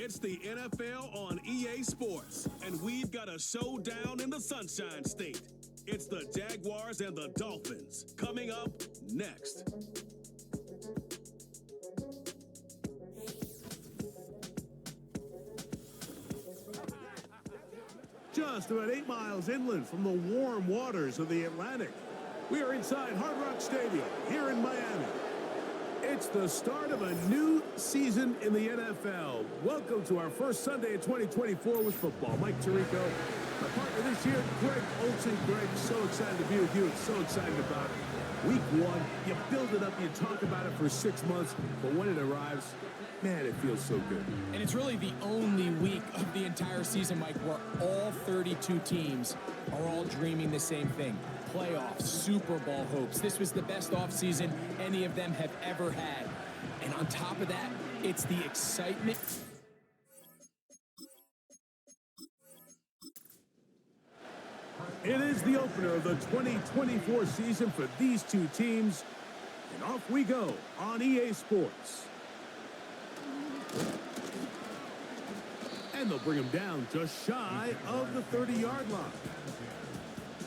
It's the NFL on EA Sports, and we've got a showdown in the Sunshine State. It's the Jaguars and the Dolphins coming up next. Just about 8 miles inland from the warm waters of the Atlantic, we are inside Hard Rock Stadium here in Miami. It's the start of a new season in the NFL. Welcome to our first Sunday of 2024 with football. Mike Tirico, my partner this year, Greg Olsen. Greg, so excited to be with you and so excited about it. Week 1, you build it up, you talk about it for 6 months, but when it arrives, man, it feels so good. And it's really the only week of the entire season, Mike, where all 32 teams are all dreaming the same thing. Playoffs, Super Bowl hopes. This was the best offseason any of them have ever had. And on top of that, it's the excitement. It is the opener of the 2024 season for these two teams. And off we go on EA Sports. And they'll bring them down just shy of the 30-yard line.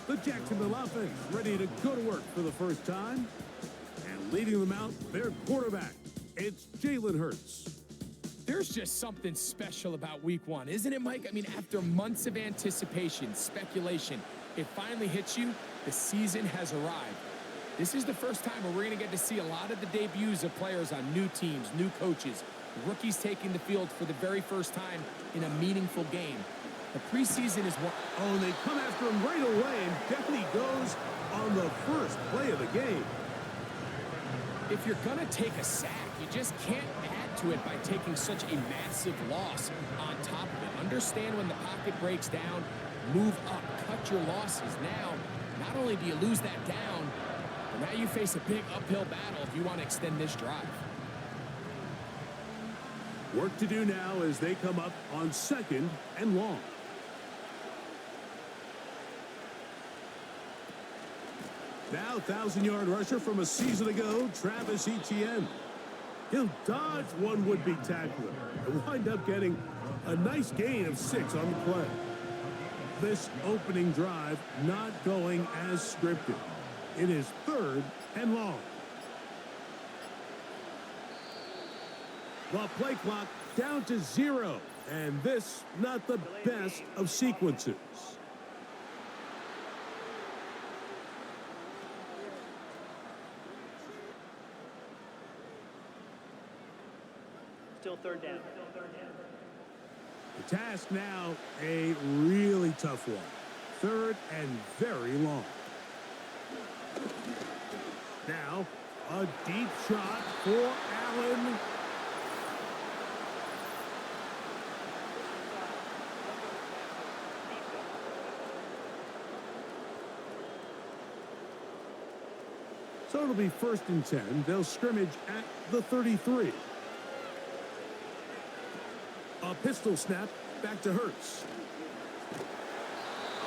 The Jacksonville offense ready to go to work for the first time. And leading them out, their quarterback, it's Jalen Hurts. There's just something special about week 1, isn't it, Mike? I mean, after months of anticipation, speculation, it finally hits you. The season has arrived. This is the first time where we're going to get to see a lot of the debuts of players on new teams, new coaches, rookies taking the field for the very first time in a meaningful game. The preseason is what... Oh, they come after him right away, and down he goes on the first play of the game. If you're going to take a sack, you just can't add to it by taking such a massive loss on top of it. Understand when the pocket breaks down, move up, cut your losses. Now, not only do you lose that down, but now you face a big uphill battle if you want to extend this drive. Work to do now as they come up on 2nd and long. Now, 1,000-yard rusher from a season ago, Travis Etienne. He'll dodge one would-be tackler and wind up getting a nice gain of 6 on the play. This opening drive not going as scripted. It is 3rd and long. The play clock down to 0, and this not the best of sequences. Still 3rd down. The task now, a really tough one. 3rd and very long. Now, a deep shot for Allen. So it'll be 1st and 10. They'll scrimmage at the 33. A pistol snap back to Hurts.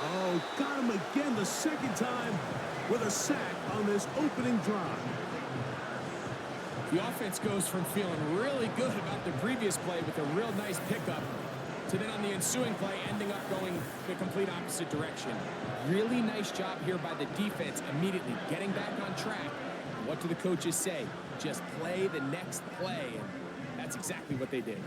Oh, got him again the second time with a sack on this opening drive. The offense goes from feeling really good about the previous play with a real nice pickup to then on the ensuing play ending up going the complete opposite direction. Really nice job here by the defense immediately getting back on track. What do the coaches say? Just play the next play, and that's exactly what they did.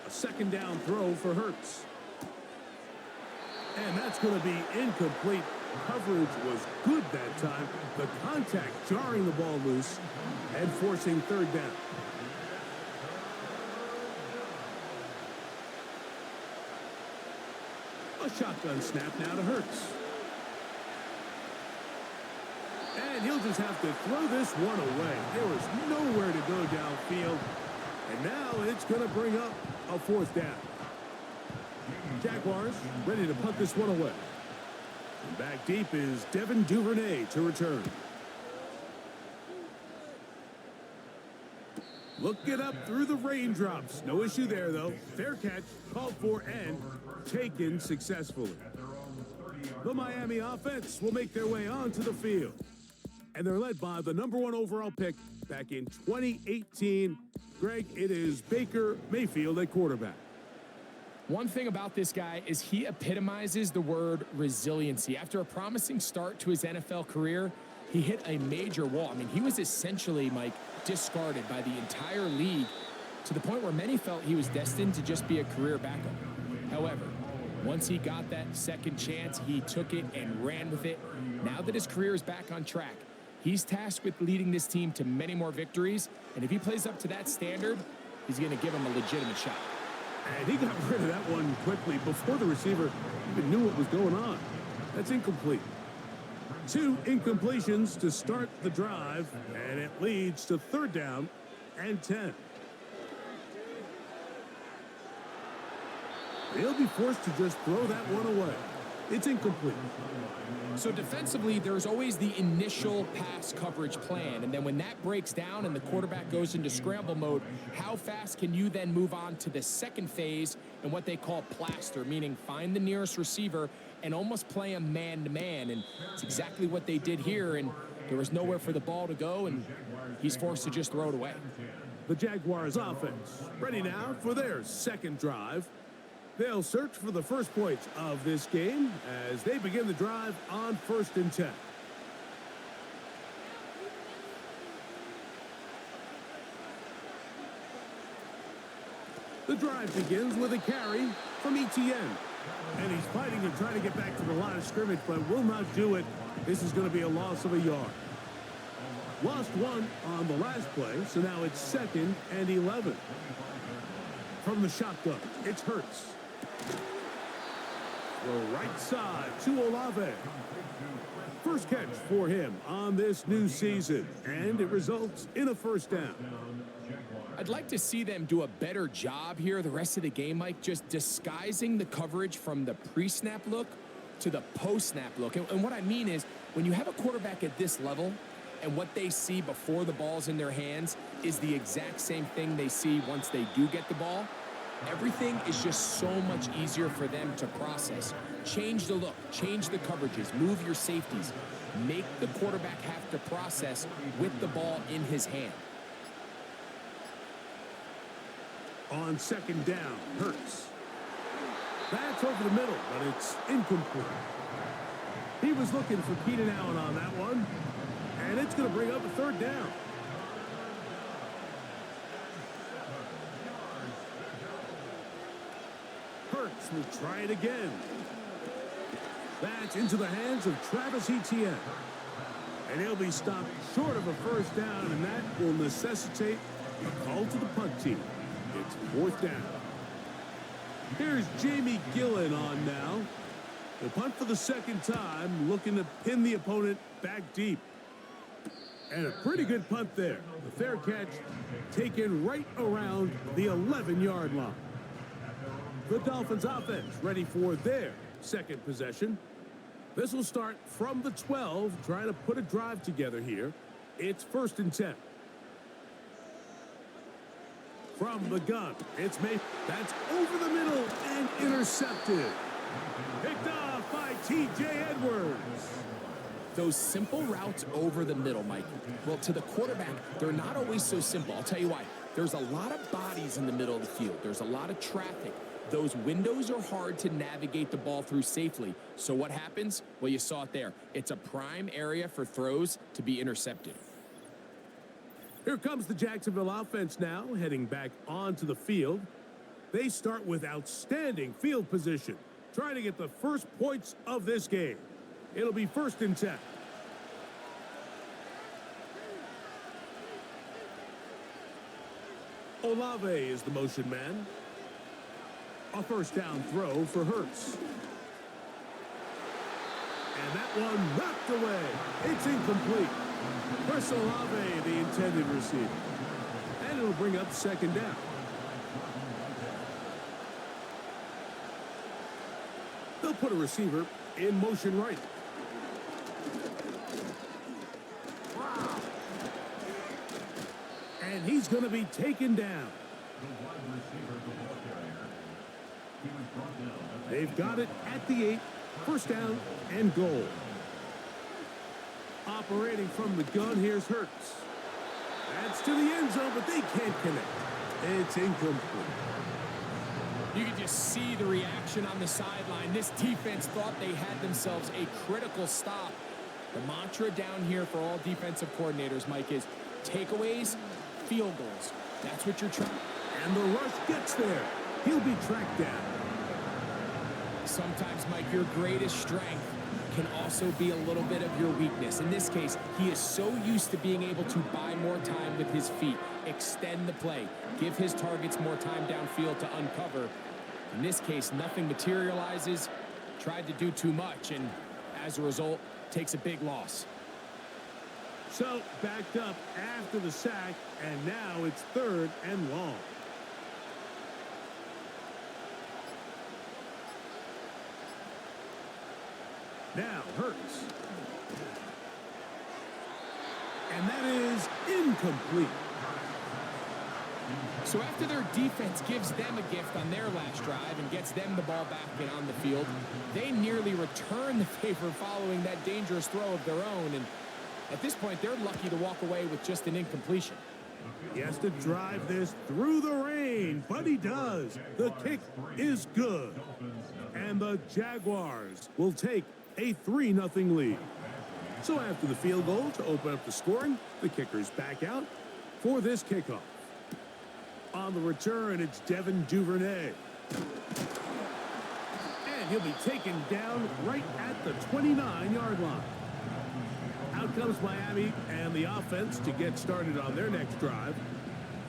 A 2nd down throw for Hurts. And that's going to be incomplete. Coverage was good that time. The contact jarring the ball loose and forcing 3rd down. A shotgun snap now to Hurts. And he'll just have to throw this one away. There was nowhere to go downfield. And now it's going to bring up a 4th down. Jaguars ready to punt this one away. And back deep is Devin Duvernay to return. Look it up through the raindrops. No issue there, though. Fair catch, called for, and taken successfully. The Miami offense will make their way onto the field. And they're led by the #1 overall pick back in 2018. Greg, it is Baker Mayfield at quarterback. One thing about this guy is he epitomizes the word resiliency. After a promising start to his NFL career, he hit a major wall. I mean, he was essentially, Mike, discarded by the entire league to the point where many felt he was destined to just be a career backup. However, once he got that second chance, he took it and ran with it. Now that his career is back on track, he's tasked with leading this team to many more victories. And if he plays up to that standard, he's going to give him a legitimate shot. And he got rid of that one quickly before the receiver even knew what was going on. That's incomplete. 2 incompletions to start the drive, and it leads to 3rd down and 10. He'll be forced to just throw that one away. It's incomplete. So defensively, there's always the initial pass coverage plan. And then when that breaks down and the quarterback goes into scramble mode, how fast can you then move on to the second phase and what they call plaster, meaning find the nearest receiver and almost play him man-to-man. And it's exactly what they did here. And there was nowhere for the ball to go, and he's forced to just throw it away. The Jaguars offense ready now for their second drive. They'll search for the first points of this game as they begin the drive on 1st and 10. The drive begins with a carry from ETN. And he's fighting and trying to get back to the line of scrimmage, but will not do it. This is going to be a loss of a yard. Lost 1 on the last play, so now it's 2nd and 11. From the shotgun, it's Hurts. The right side to Olave. First catch for him on this new season, and it results in a 1st down. I'd like to see them do a better job here the rest of the game, Mike, just disguising the coverage from the pre-snap look to the post-snap look. And what I mean is, when you have a quarterback at this level and what they see before the ball's in their hands is the exact same thing they see once they do get the ball, everything is just so much easier for them to process. Change the look, change the coverages, move your safeties. Make the quarterback have to process with the ball in his hand. On 2nd down, Hurts. That's over the middle, but it's incomplete. He was looking for Keenan Allen on that one, and it's going to bring up a 3rd down. Hurts will try it again. That's into the hands of Travis Etienne. And he'll be stopped short of a 1st down, and that will necessitate a call to the punt team. It's 4th down. Here's Jamie Gillen on now. The punt for the 2nd time, looking to pin the opponent back deep. And a pretty good punt there. The fair catch taken right around the 11-yard line. The Dolphins offense ready for their 2nd possession. This will start from the 12, trying to put a drive together here. It's 1st and 10. From the gun, it's made. That's over the middle and intercepted. Picked off by T.J. Edwards. Those simple routes over the middle, Mike. Well, to the quarterback, they're not always so simple. I'll tell you why. There's a lot of bodies in the middle of the field. There's a lot of traffic. Those windows are hard to navigate the ball through safely. So what happens? Well, you saw it there. It's a prime area for throws to be intercepted. Here comes the Jacksonville offense now, heading back onto the field. They start with outstanding field position, trying to get the first points of this game. It'll be 1st and 10. Olave is the motion man. A 1st down throw for Hurts. And that one knocked away. It's incomplete. Chris Olave, the intended receiver. And it'll bring up 2nd down. They'll put a receiver in motion right. And he's going to be taken down. They've got it at the 8. First down and goal. Operating from the gun, here's Hurts. That's to the end zone, but they can't connect. It's incomplete. You can just see the reaction on the sideline. This defense thought they had themselves a critical stop. The mantra down here for all defensive coordinators, Mike, is takeaways, field goals. That's what you're trying. And the rush gets there. He'll be tracked down. Sometimes, Mike, your greatest strength can also be a little bit of your weakness. In this case, he is so used to being able to buy more time with his feet, extend the play, give his targets more time downfield to uncover. In this case, nothing materializes, tried to do too much, and as a result, takes a big loss. So, backed up after the sack, and now it's 3rd and long. Now, Hurts. And that is incomplete. So after their defense gives them a gift on their last drive and gets them the ball back and on the field, they nearly return the favor following that dangerous throw of their own. And at this point, they're lucky to walk away with just an incompletion. He has to drive this through the rain, but he does. The kick is good. And the Jaguars will take a 3-0 lead. So after the field goal to open up the scoring, the kicker's back out for this kickoff. On the return, it's Devin Duvernay. And he'll be taken down right at the 29-yard line. Out comes Miami and the offense to get started on their next drive.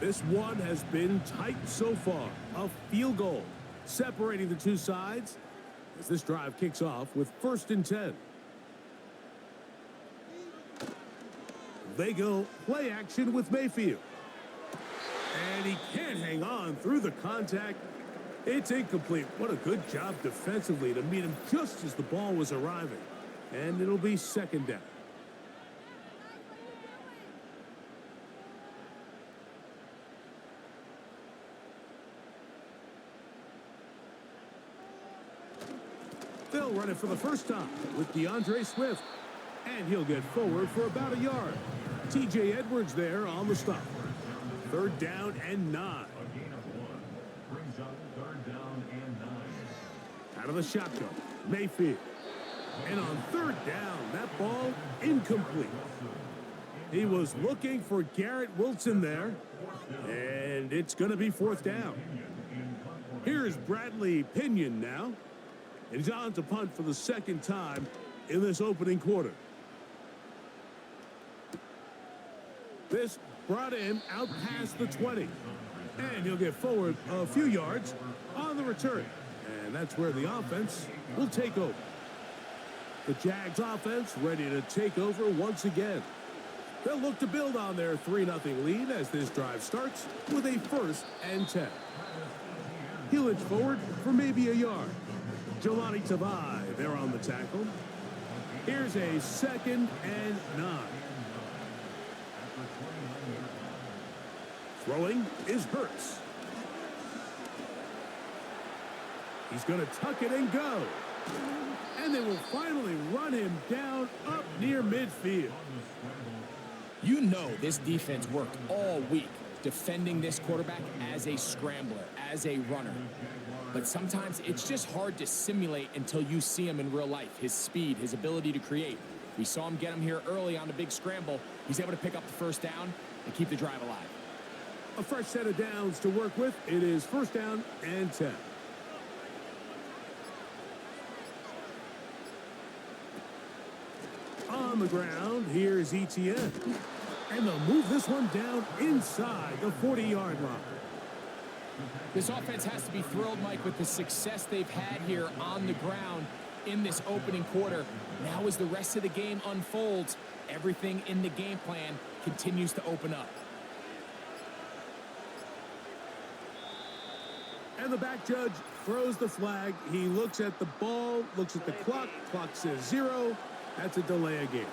This one has been tight so far. A field goal separating the two sides as this drive kicks off with 1st and 10. They go play action with Mayfield. And he can't hang on through the contact. It's incomplete. What a good job defensively to meet him just as the ball was arriving. And it'll be 2nd down. They'll run it for the first time with DeAndre Swift. And he'll get forward for about a yard. T.J. Edwards there on the stop. 3rd down and 9. Out of the shotgun, Mayfield. And on 3rd down, that ball incomplete. He was looking for Garrett Wilson there. And it's going to be 4th down. Here's Bradley Pinion now. And he's on to punt for the 2nd time in this opening quarter. This brought him out past the 20. And he'll get forward a few yards on the return. And that's where the offense will take over. The Jags offense ready to take over once again. They'll look to build on their 3-0 lead as this drive starts with a 1st and 10. He'll inch forward for maybe a yard. Jelani Tavai there on the tackle. Here's a 2nd and 9. Throwing is Hurts. He's going to tuck it and go. And they will finally run him down up near midfield. You know this defense worked all week defending this quarterback as a scrambler, as a runner. But sometimes it's just hard to simulate until you see him in real life. His speed, his ability to create. We saw him get him here early on a big scramble. He's able to pick up the 1st down and keep the drive alive. A fresh set of downs to work with. It is 1st down and 10. On the ground, here's Etienne. And they'll move this one down inside the 40-yard line. This offense has to be thrilled, Mike, with the success they've had here on the ground in this opening quarter. Now as the rest of the game unfolds, everything in the game plan continues to open up. And the back judge throws the flag. He looks at the ball, looks at the clock. Clock says 0. That's a delay of game.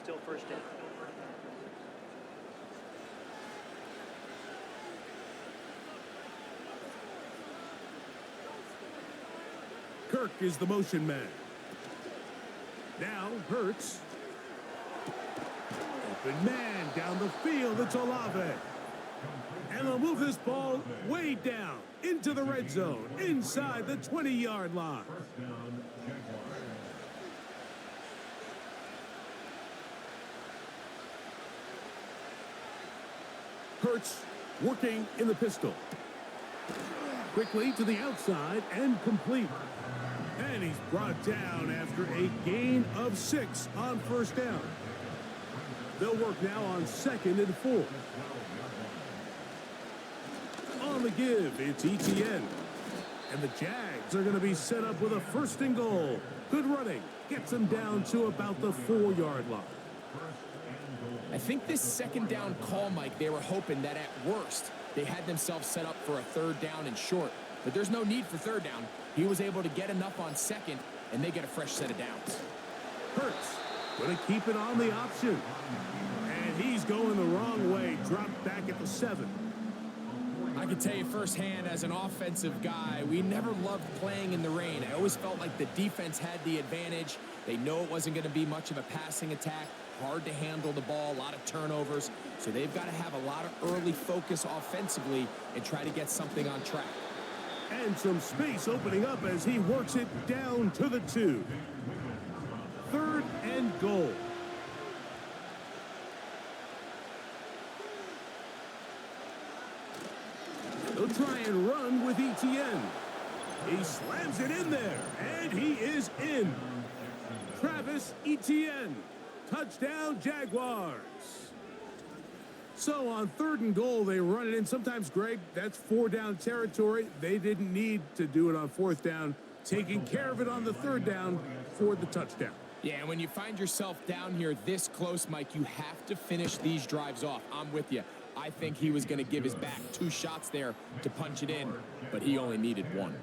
Still 1st down. Kirk is the motion man. Now Hurts. Open man down the field. It's Olave. And they'll move this ball way down into the red zone, inside the 20-yard line. Hurts working in the pistol. Quickly to the outside and complete. And he's brought down after a gain of 6 on first down. They'll work now on 2nd and 4. On the give, it's ETN. And the Jags are going to be set up with a 1st and goal. Good running. Gets them down to about the 4-yard line. I think this 2nd down call, Mike, they were hoping that at worst they had themselves set up for a 3rd down and short. But there's no need for 3rd down. He was able to get enough on 2nd, and they get a fresh set of downs. Hurts going to keep it on the option. And he's going the wrong way. Dropped back at the 7. I can tell you firsthand, as an offensive guy, we never loved playing in the rain. I always felt like the defense had the advantage. They know it wasn't going to be much of a passing attack. Hard to handle the ball, a lot of turnovers. So they've got to have a lot of early focus offensively and try to get something on track. And some space opening up as he works it down to the 2. 3rd and goal. They'll try and run with ETN. He slams it in there, and he is in. Travis Etienne. Touchdown, Jaguars. So on 3rd and goal, they run it in. Sometimes, Greg, that's 4-down territory. They didn't need to do it on 4th down. Taking care of it on the 3rd down for the touchdown. Yeah, and when you find yourself down here this close, Mike, you have to finish these drives off. I'm with you. I think he was going to give his back 2 shots there to punch it in, but he only needed 1.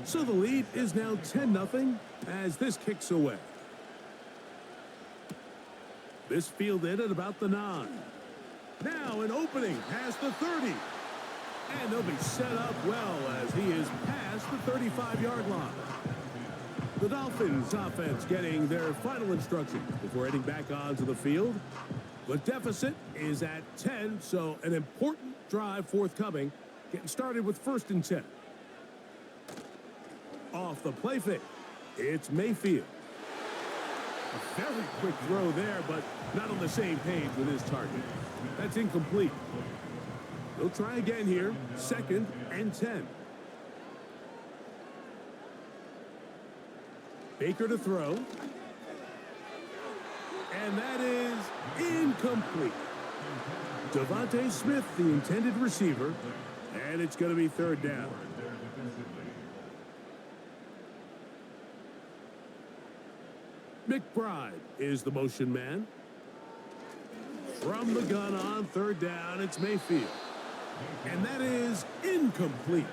So the lead is now 10-0 as this kicks away. This fielded at about the 9. Now an opening past the 30. And they'll be set up well as he is past the 35-yard line. The Dolphins offense getting their final instructions before heading back onto the field. The deficit is at 10, so an important drive forthcoming. Getting started with 1st and 10. Off the play fake, it's Mayfield. A very quick throw there, but not on the same page with his target. That's incomplete. They'll try again here, 2nd and 10. Baker to throw. And that is incomplete. Devontae Smith, the intended receiver, and it's going to be 3rd down. McBride is the motion man. From the gun on 3rd down, it's Mayfield. And that is incomplete.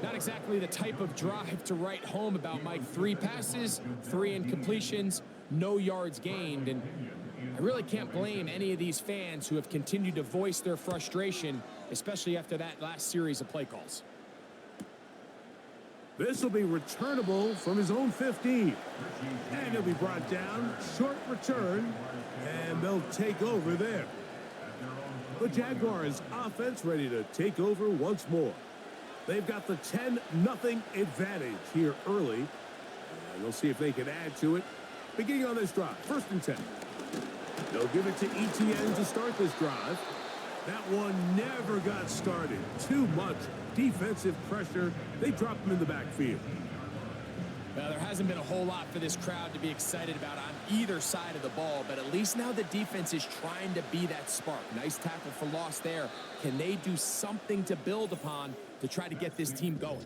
Not exactly the type of drive to write home about, Mike. 3 passes, 3 incompletions, no yards gained. And I really can't blame any of these fans who have continued to voice their frustration, especially after that last series of play calls. This will be returnable from his own 15. And he'll be brought down. Short return. And they'll take over there. The Jaguars offense ready to take over once more. They've got the 10-0 advantage here early. And they'll see if they can add to it. Beginning on this drive, 1st and 10. They'll give it to ETN to start this drive. That one never got started. Too much defensive pressure. They drop him in the backfield. Well, there hasn't been a whole lot for this crowd to be excited about on either side of the ball, but at least now the defense is trying to be that spark. Nice tackle for loss there. Can they do something to build upon to try to get this team going?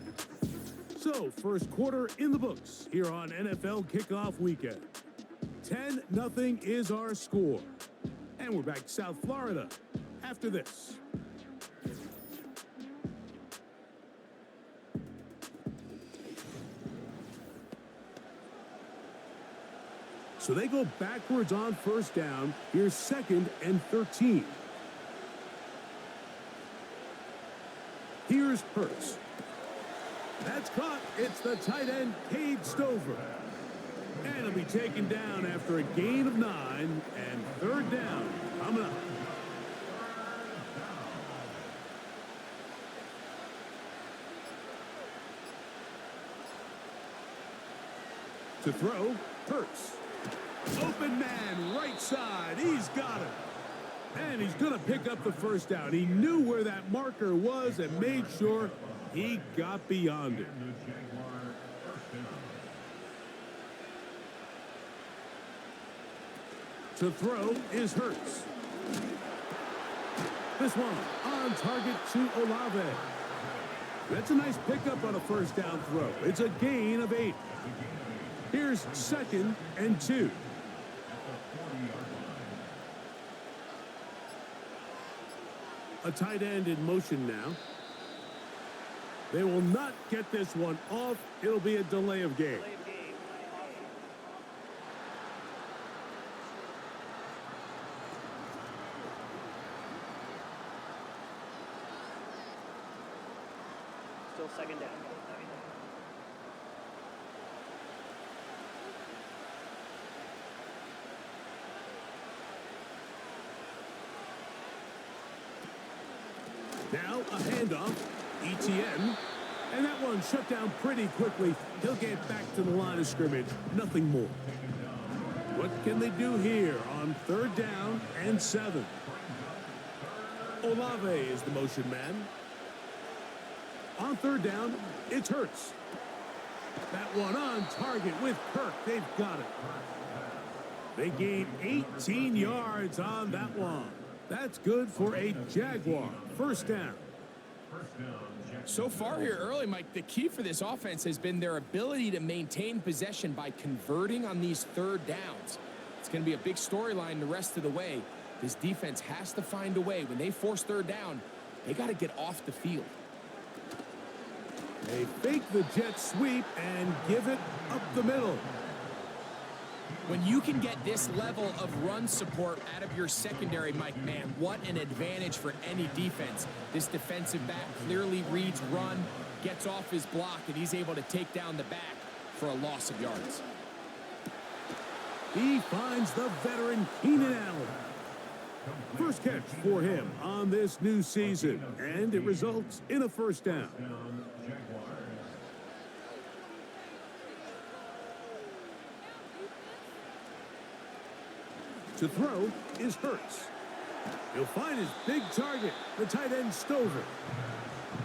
So, first quarter in the books here on NFL Kickoff Weekend. 10-0 is our score. And we're back to South Florida after this. So they go backwards on first down. Here's 2nd and 13. Here's Hurts. That's caught. It's the tight end, Cade Stover. And he'll be taken down after a gain of 9 and 3rd down coming up. To throw, Hurts. Open man, right side. He's got it. And he's going to pick up the first down. He knew where that marker was and made sure he got beyond it. To throw is Hurts. This one on target to Olave. That's a nice pickup on a first down throw. It's a gain of 8. Here's 2nd and 2. A tight end in motion now. They will not get this one off. It'll be a delay of game. Still 2nd down. Now a handoff, ETN, and that one shut down pretty quickly. He'll get back to the line of scrimmage, nothing more. What can they do here on 3rd down and 7? Olave is the motion man. On 3rd down, it's Hurts. That one on target with Kirk. They've got it. They gain 18 yards on that one. That's good for a Jaguar. First down. So far here early, Mike, the key for this offense has been their ability to maintain possession by converting on these 3rd downs. It's going to be a big storyline the rest of the way. This defense has to find a way. When they force 3rd down, they got to get off the field. They fake the jet sweep and give it up the middle. When you can get this level of run support out of your secondary, Mike, man, what an advantage for any defense. This defensive back clearly reads run, gets off his block, and he's able to take down the back for a loss of yards. He finds the veteran Keenan Allen. First catch for him on this new season, and it results in a first down. To throw is Hurts. He'll find his big target, the tight end Stover.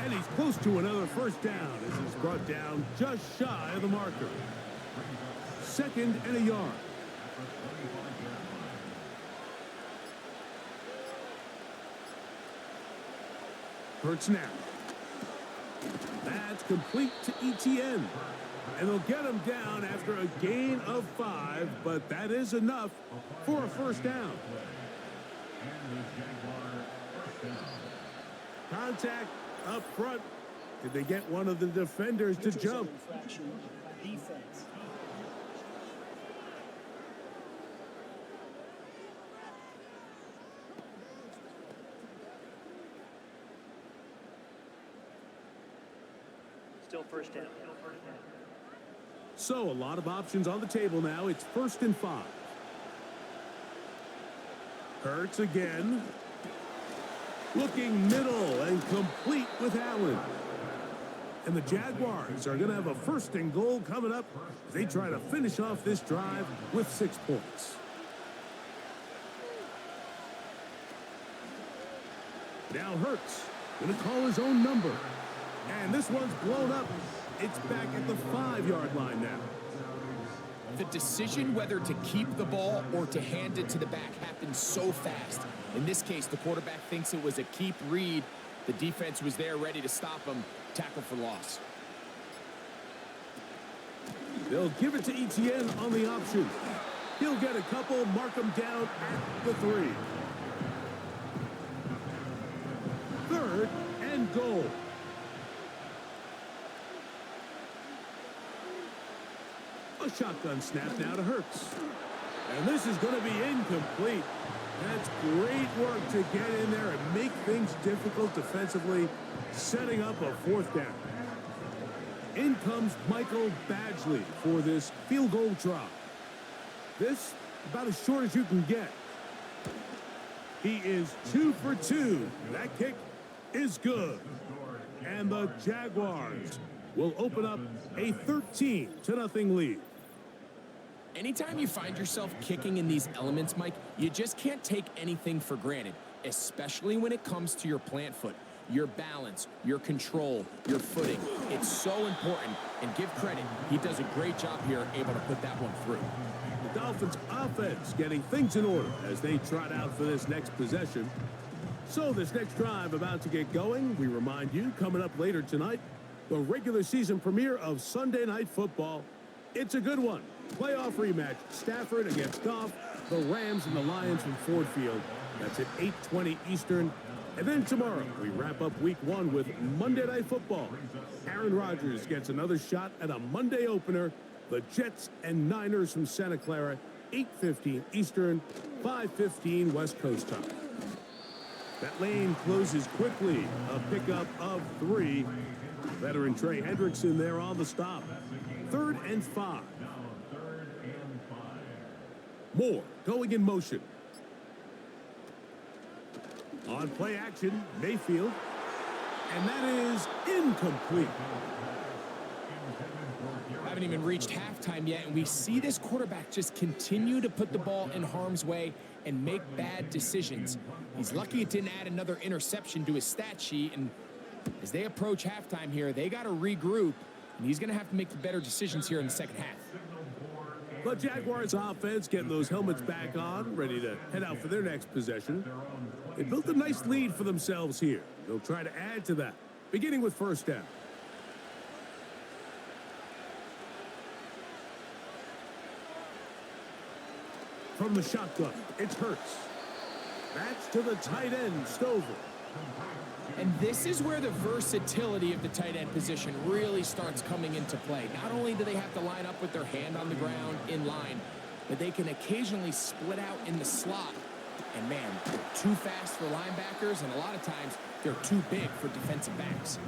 And he's close to another first down as he's brought down just shy of the marker. 2nd and a yard. Hurts now. That's complete to ETN. And they'll get him down after a gain of 5, but that is enough for a first down. Contact up front. Did they get one of the defenders to jump? Defense. Still first down. So a lot of options on the table now. It's 1st and 5. Hurts again. Looking middle and complete with Allen. And the Jaguars are going to have a 1st and goal coming up as they try to finish off this drive with 6 points. Now Hurts going to call his own number. And this one's blown up. It's back at the 5-yard line now. The decision whether to keep the ball or to hand it to the back happens so fast. In this case, the quarterback thinks it was a keep read. The defense was there ready to stop him. Tackle for loss. They'll give it to ETN on the option. He'll get a couple, mark him down at the 3. 3rd and goal. A shotgun snap now to Hurts. And this is going to be incomplete. That's great work to get in there and make things difficult defensively, setting up a fourth down. In comes Michael Badgley for this field goal try. This about as short as you can get. He is 2 for 2. That kick is good. And the Jaguars will open up a 13-0 lead. Anytime you find yourself kicking in these elements, Mike, you just can't take anything for granted, especially when it comes to your plant foot, your balance, your control, your footing. It's so important, and give credit. He does a great job here, able to put that one through. The Dolphins offense getting things in order as they trot out for this next possession. So this next drive about to get going, we remind you, coming up later tonight, the regular season premiere of Sunday Night Football. It's a good one. Playoff rematch, Stafford against Goff, the Rams and the Lions from Ford Field. That's at 8:20 Eastern. And then tomorrow, we wrap up week 1 with Monday Night Football. Aaron Rodgers gets another shot at a Monday opener. The Jets and Niners from Santa Clara, 8:15 Eastern, 5:15 West Coast time. That lane closes quickly. A pickup of 3. Veteran Trey Hendrickson there on the stop. 3rd and 5. Moore going in motion. On play action, Mayfield. And that is incomplete. Haven't even reached halftime yet, and we see this quarterback just continue to put the ball in harm's way and make bad decisions. He's lucky it didn't add another interception to his stat sheet, and as they approach halftime here, they got to regroup, and he's going to have to make the better decisions here in the second half. The Jaguars offense getting those helmets back on, ready to head out for their next possession. They built a nice lead for themselves here. They'll try to add to that, beginning with first down. From the shotgun, it's Hurts. That's to the tight end, Stover. And this is where the versatility of the tight end position really starts coming into play. Not only do they have to line up with their hand on the ground in line, but they can occasionally split out in the slot. And man, they're too fast for linebackers, and a lot of times they're too big for defensive backs.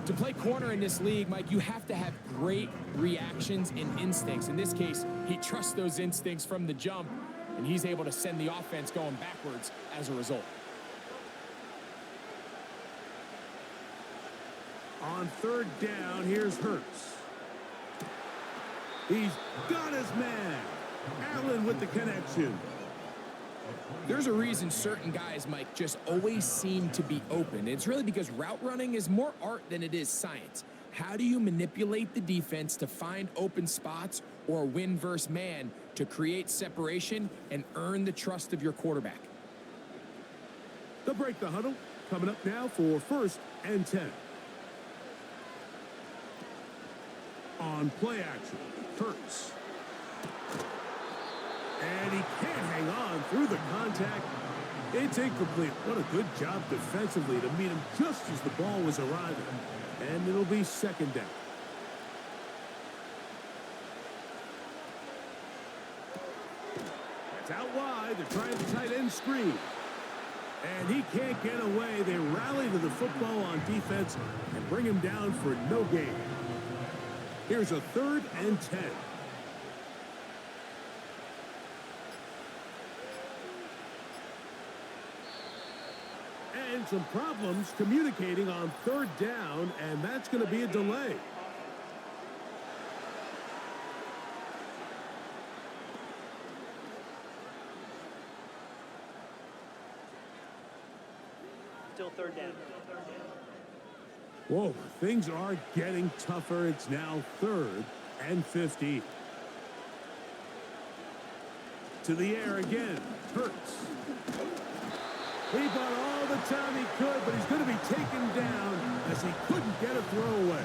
To play corner in this league, Mike, you have to have great reactions and instincts. In this case, he trusts those instincts from the jump, and he's able to send the offense going backwards as a result. On 3rd down, here's Hurts. He's got his man. Allen with the connection. There's a reason certain guys, Mike, just always seem to be open. It's really because route running is more art than it is science. How do you manipulate the defense to find open spots or win versus man to create separation and earn the trust of your quarterback? They'll break the huddle. Coming up now for 1st and 10. On play action, Hurts. And he can't hang on through the contact. It's incomplete. What a good job defensively to meet him just as the ball was arriving. And it'll be 2nd down. It's out wide. They're trying the tight end screen. And he can't get away. They rally to the football on defense and bring him down for no gain. Here's a 3rd and 10. And some problems communicating on 3rd down, and that's going to be a delay. Still 3rd down. Whoa, things are getting tougher. It's now 3rd and 50. To the air again. Hurts. He bought all the time he could, but he's going to be taken down as he couldn't get a throwaway.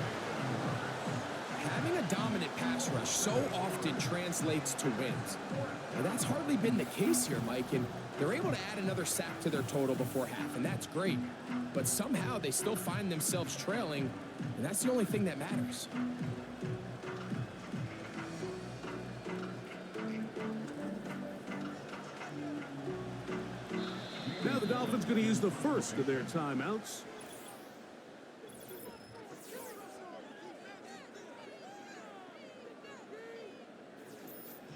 Having a dominant pass rush so often translates to wins. Now, that's hardly been the case here, Mike, and they're able to add another sack to their total before half, and that's great. But somehow they still find themselves trailing, and that's the only thing that matters. going to use the first of their timeouts.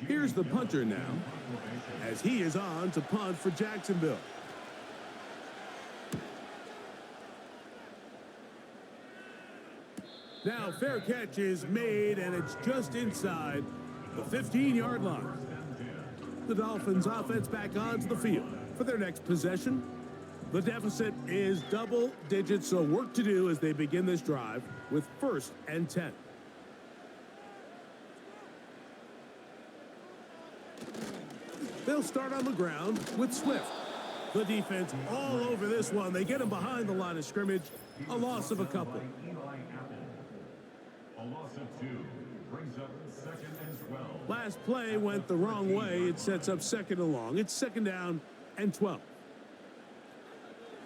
Here's the punter now, as he is on to punt for Jacksonville. Now, fair catch is made, and it's just inside the 15-yard line. The Dolphins offense back onto the field for their next possession. The deficit is double digits, so work to do as they begin this drive with 1st and 10. They'll start on the ground with Swift. The defense all over this one. They get him behind the line of scrimmage. A loss of a couple. A loss of 2 brings up 2nd and 12. Last play went the wrong way. It sets up 2nd and long. It's 2nd down and 12.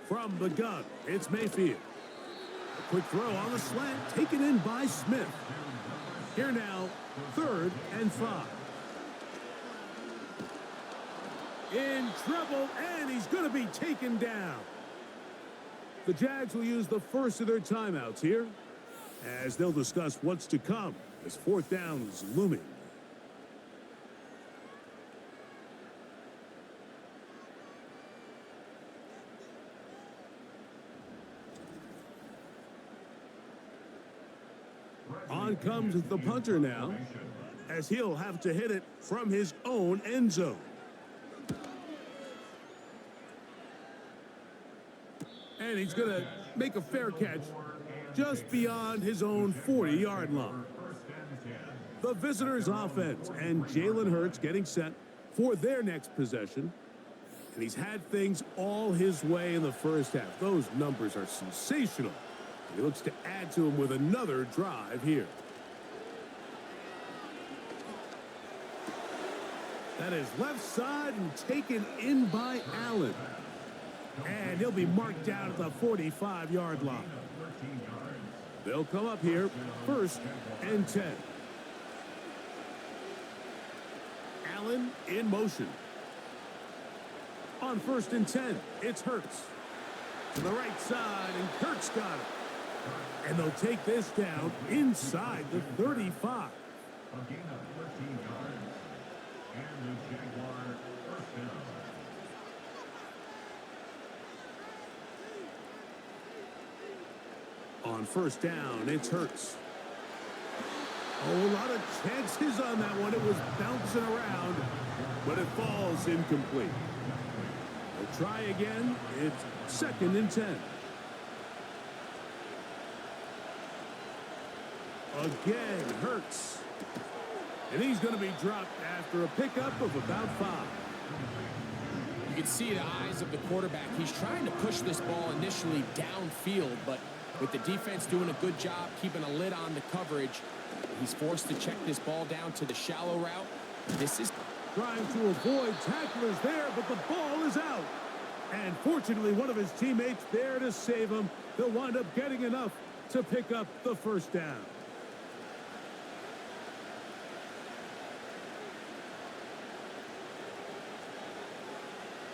From the gun, it's Mayfield. A quick throw on the slant, taken in by Smith. Here now, 3rd and 5. In trouble, and he's going to be taken down. The Jags will use the first of their timeouts here, as they'll discuss what's to come as 4th down is looming. On comes the punter now, as he'll have to hit it from his own end zone. And he's going to make a fair catch just beyond his own 40-yard line. The visitors' offense and Jalen Hurts getting set for their next possession. And he's had things all his way in the first half. Those numbers are sensational. He looks to add to them with another drive here. That is left side and taken in by Allen. And he'll be marked down at the 45-yard line. They'll come up here, 1st and 10. Allen in motion. On 1st and 10, it's Hurts. To the right side, and Kurt's got it. And they'll take this down inside the 35. A gain of 13 yards. And the Jaguar 1st down. On 1st down, it's Hurts. Oh, a lot of chances on that one. It was bouncing around, but it falls incomplete. They'll try again. It's 2nd and 10. Again, Hurts. And he's going to be dropped after a pickup of about 5. You can see the eyes of the quarterback. He's trying to push this ball initially downfield, but with the defense doing a good job keeping a lid on the coverage, he's forced to check this ball down to the shallow route. This is trying to avoid tacklers there, but the ball is out. And fortunately, one of his teammates there to save him. He'll wind up getting enough to pick up the 1st down.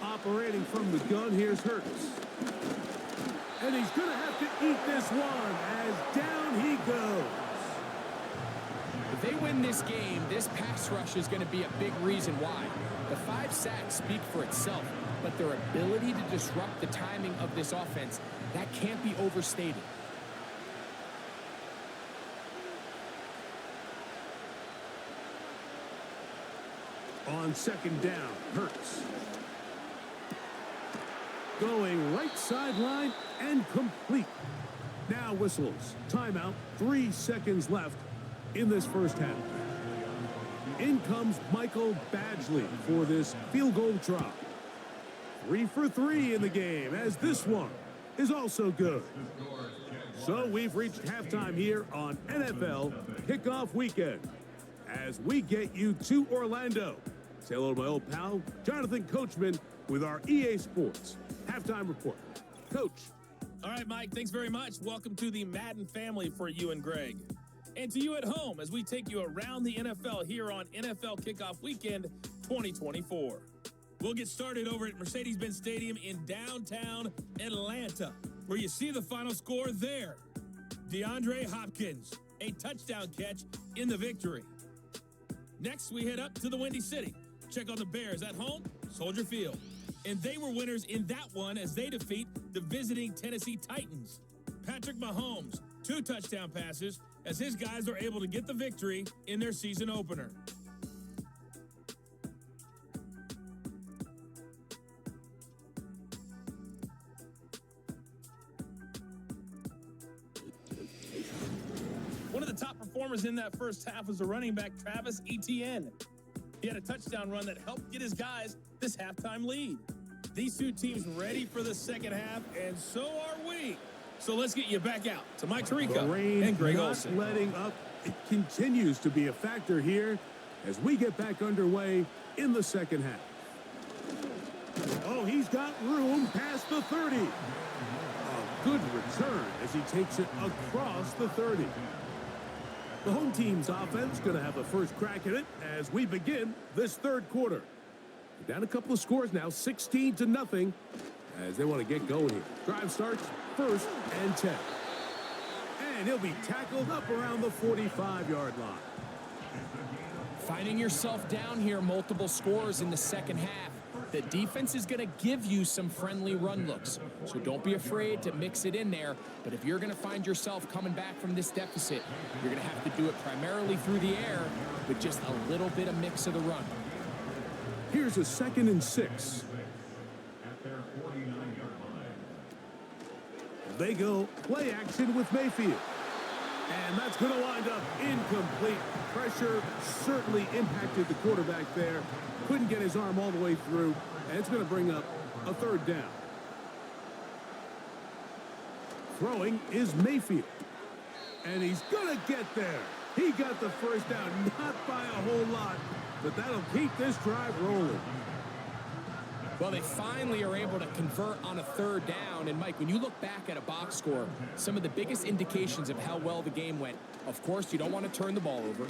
Operating from the gun, here's Hurts. And he's going to have to eat this one as down he goes. If they win this game, this pass rush is going to be a big reason why. The 5 sacks speak for itself, but their ability to disrupt the timing of this offense, that can't be overstated. On 2nd down, Hurts. Going right sideline and complete. Now whistles. Timeout. 3 seconds left in this first half. In comes Michael Badgley for this field goal try. 3 for 3 in the game, as this one is also good. So we've reached halftime here on NFL Kickoff Weekend as we get you to Orlando. Say hello to my old pal, Jonathan Coachman, with our EA Sports Halftime Report. Coach. All right, Mike, thanks very much. Welcome to the Madden family for you and Greg. And to you at home as we take you around the NFL here on NFL Kickoff Weekend 2024. We'll get started over at Mercedes-Benz Stadium in downtown Atlanta, where you see the final score there. DeAndre Hopkins, a touchdown catch in the victory. Next, we head up to the Windy City. Check on the Bears at home, Soldier Field. And they were winners in that one as they defeat the visiting Tennessee Titans. Patrick Mahomes, 2 touchdown passes as his guys are able to get the victory in their season opener. One of the top performers in that first half was the running back Travis Etienne. He had a touchdown run that helped get his guys this halftime lead. These two teams ready for the second half, and so are we. So let's get you back out to Mike Tirico and Greg Olsen. Letting up, it continues to be a factor here as we get back underway in the second half. Oh, he's got room past the 30. A good return as he takes it across the 30. The home team's offense going to have a first crack at it as we begin this third quarter. We're down a couple of scores now, 16-0, as they want to get going here. Drive starts 1st and 10. And he'll be tackled up around the 45-yard line. Finding yourself down here, multiple scores in the second half. The defense is going to give you some friendly run looks, so don't be afraid to mix it in there. But if you're going to find yourself coming back from this deficit, you're going to have to do it primarily through the air with just a little bit of mix of the run. Here's a 2nd and 6. At their 49-yard line. They go play action with Mayfield. And that's going to wind up incomplete. Pressure certainly impacted the quarterback there. Couldn't get his arm all the way through. And it's going to bring up a 3rd down. Throwing is Mayfield. And he's going to get there. He got the first down, not by a whole lot, but that'll keep this drive rolling. Well, they finally are able to convert on a 3rd down. And, Mike, when you look back at a box score, some of the biggest indications of how well the game went, of course, you don't want to turn the ball over.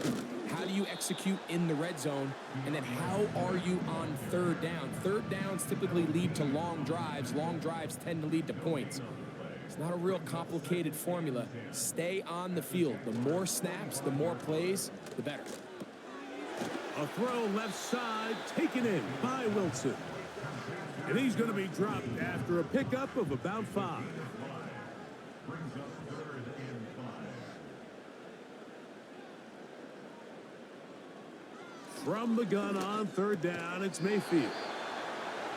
How do you execute in the red zone? And then how are you on 3rd down? 3rd downs typically lead to long drives. Long drives tend to lead to points. It's not a real complicated formula. Stay on the field. The more snaps, the more plays, the better. A throw left side, taken in by Wilson. And he's going to be dropped after a pickup of about 5. Brings up 3rd and 5. From the gun on 3rd down, it's Mayfield.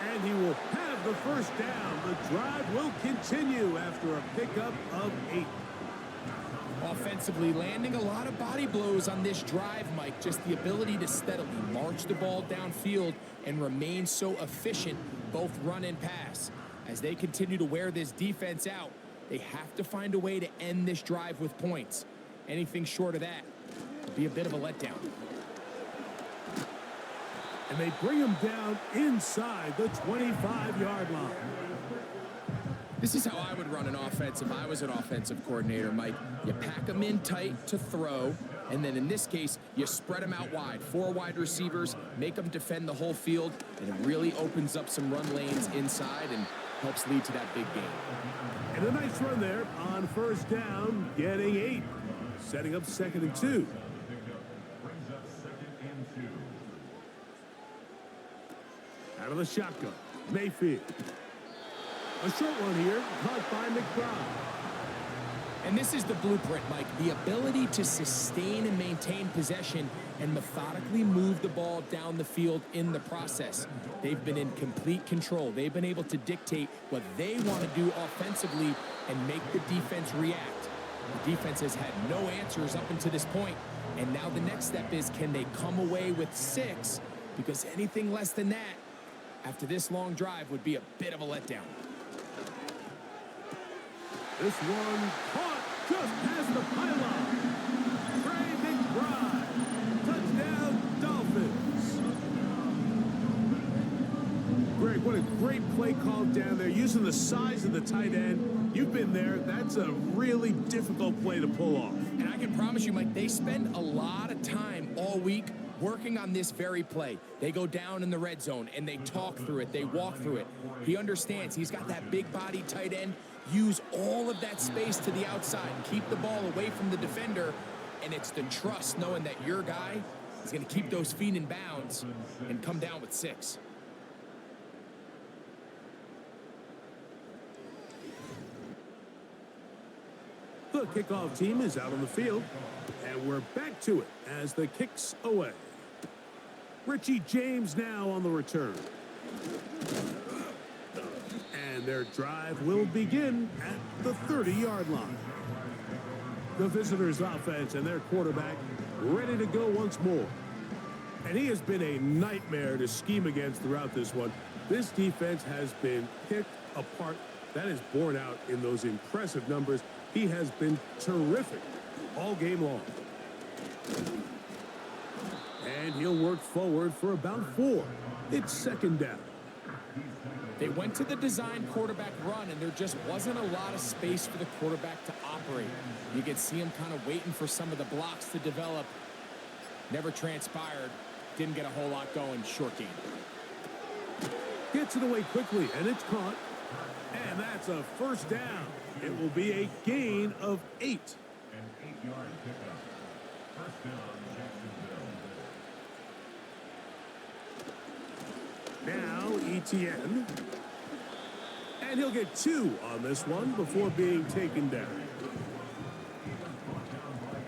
And he will have the first down. The drive will continue after a pickup of 8. Offensively, landing a lot of body blows on this drive, Mike. Just the ability to steadily march the ball downfield and remain so efficient, both run and pass. As they continue to wear this defense out, they have to find a way to end this drive with points. Anything short of that would be a bit of a letdown. And they bring him down inside the 25-yard line. This is how I would run an offense if I was an offensive coordinator, Mike. You pack them in tight to throw, and then in this case, you spread them out wide. 4 wide receivers, make them defend the whole field, and it really opens up some run lanes inside and helps lead to that big game. And a nice run there on 1st down, getting 8. Setting up 2nd and 2. Brings up 2nd and 2. Out of the shotgun, Mayfield. A short one here, caught by McBride. And this is the blueprint, Mike. The ability to sustain and maintain possession and methodically move the ball down the field in the process. They've been in complete control. They've been able to dictate what they want to do offensively and make the defense react. The defense has had no answers up until this point, and now the next step is, can they come away with 6? Because anything less than that, after this long drive, would be a bit of a letdown. This one caught just past the pylon. Trey McBride. Touchdown, Dolphins. Greg, what a great play call down there. Using the size of the tight end. You've been there. That's a really difficult play to pull off. And I can promise you, Mike, they spend a lot of time all week working on this very play. They go down in the red zone, and they talk through it. They walk through it. He understands he's got that big body tight end. Use all of that space to the outside. Keep the ball away from the defender, and it's the trust knowing that your guy is going to keep those feet in bounds and come down with 6. The kickoff team is out on the field, and we're back to it as the kick's away. Richie James now on the return. And their drive will begin at the 30-yard line. The visitors' offense and their quarterback ready to go once more. And he has been a nightmare to scheme against throughout this one. This defense has been picked apart. That is borne out in those impressive numbers. He has been terrific all game long. And he'll work forward for about 4. It's second down. They went to the design quarterback run, and there just wasn't a lot of space for the quarterback to operate. You could see him kind of waiting for some of the blocks to develop. Never transpired. Didn't get a whole lot going. Short game. Gets it away quickly, and it's caught. And that's a first down. It will be a gain of 8. An 8-yard pickup. First down, Jacksonville. Now Etienne. And he'll get 2 on this one before being taken down.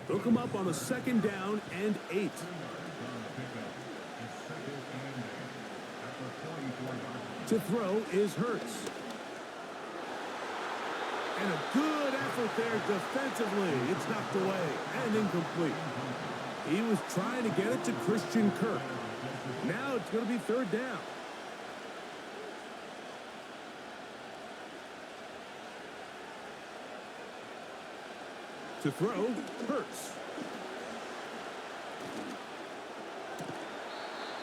Hook him up on a second down and 8. To throw is Hurts. And a good effort there defensively. It's knocked away and incomplete. He was trying to get it to Christian Kirk. Now it's going to be third down. To throw, Hurts.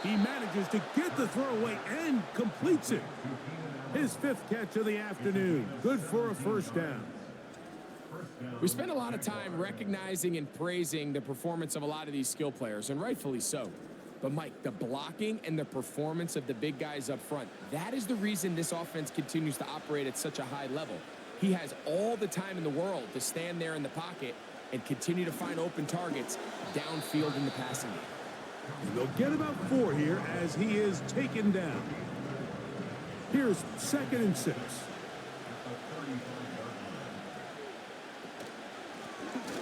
He manages to get the throw away and completes it. His 5th catch of the afternoon. Good for a first down. We spend a lot of time recognizing and praising the performance of a lot of these skill players, and rightfully so. But, Mike, the blocking and the performance of the big guys up front, that is the reason this offense continues to operate at such a high level. He has all the time in the world to stand there in the pocket and continue to find open targets downfield in the passing game. And they'll get about 4 here as he is taken down. Here's 2nd and 6.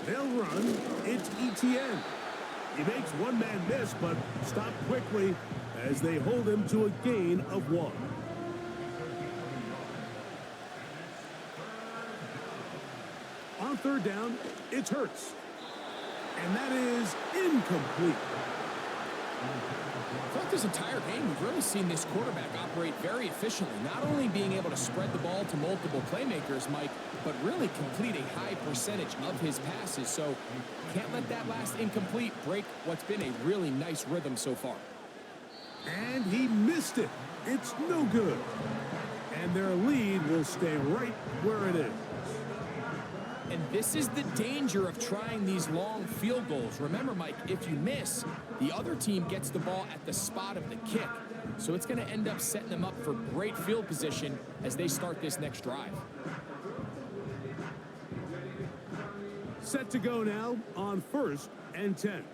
They'll run. It's Etienne. He makes one man miss, but stopped quickly as they hold him to a gain of 1. On third down, it's Hurts. And that is incomplete. Throughout this entire game, we've really seen this quarterback operate very efficiently, not only being able to spread the ball to multiple playmakers, Mike, but really complete a high percentage of his passes. So can't let that last incomplete break what's been a really nice rhythm so far. And he missed it. It's no good. And their lead will stay right where it is. And this is the danger of trying these long field goals. Remember, Mike, if you miss, the other team gets the ball at the spot of the kick. So it's going to end up setting them up for great field position as they start this next drive. Set to go now on 1st and 10.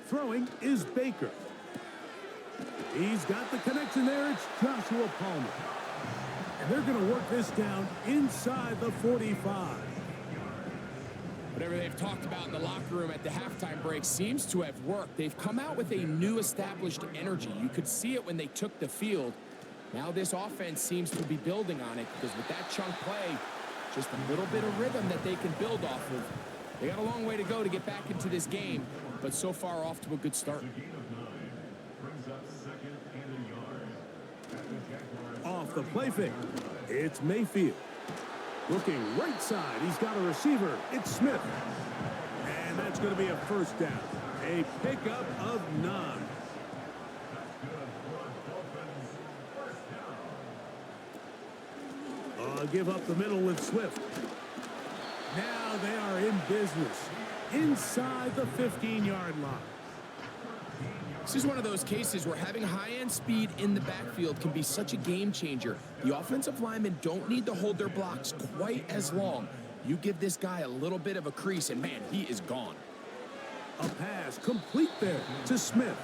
Throwing is Baker. He's got the connection there. It's Joshua Palmer. And they're going to work this down inside the 45. Whatever they've talked about in the locker room at the halftime break seems to have worked. They've come out with a new established energy. You could see it when they took the field. Now this offense seems to be building on it because with that chunk play, just a little bit of rhythm that they can build off of. They got a long way to go to get back into this game, but so far off to a good start. Off the play fake, it's Mayfield. Looking right side, he's got a receiver. It's Smith. And that's going to be a first down. A pickup of 9. Give up the middle with Swift. Now they are in business. inside the 15-yard line. This is one of those cases where having high-end speed in the backfield can be such a game changer. The offensive linemen don't need to hold their blocks quite as long. You give this guy a little bit of a crease, and man, he is gone. A pass complete there to Smith.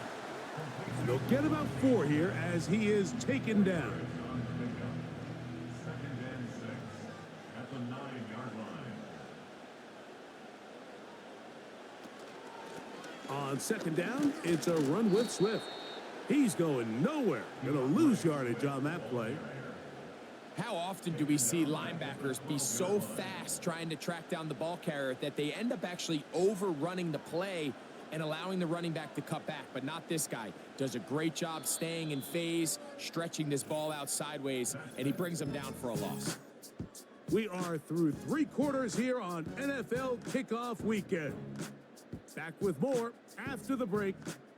And they'll get about 4 here as he is taken down. Second and 6 at the 9-yard line. On second down, it's a run with Swift. He's going nowhere. Going to lose yardage on that play. How often do we see linebackers be so fast trying to track down the ball carrier that they end up actually overrunning the play and allowing the running back to cut back? But not this guy. Does a great job staying in phase, stretching this ball out sideways, and he brings them down for a loss. We are through 3 quarters here on NFL Kickoff Weekend. Back with more after the break.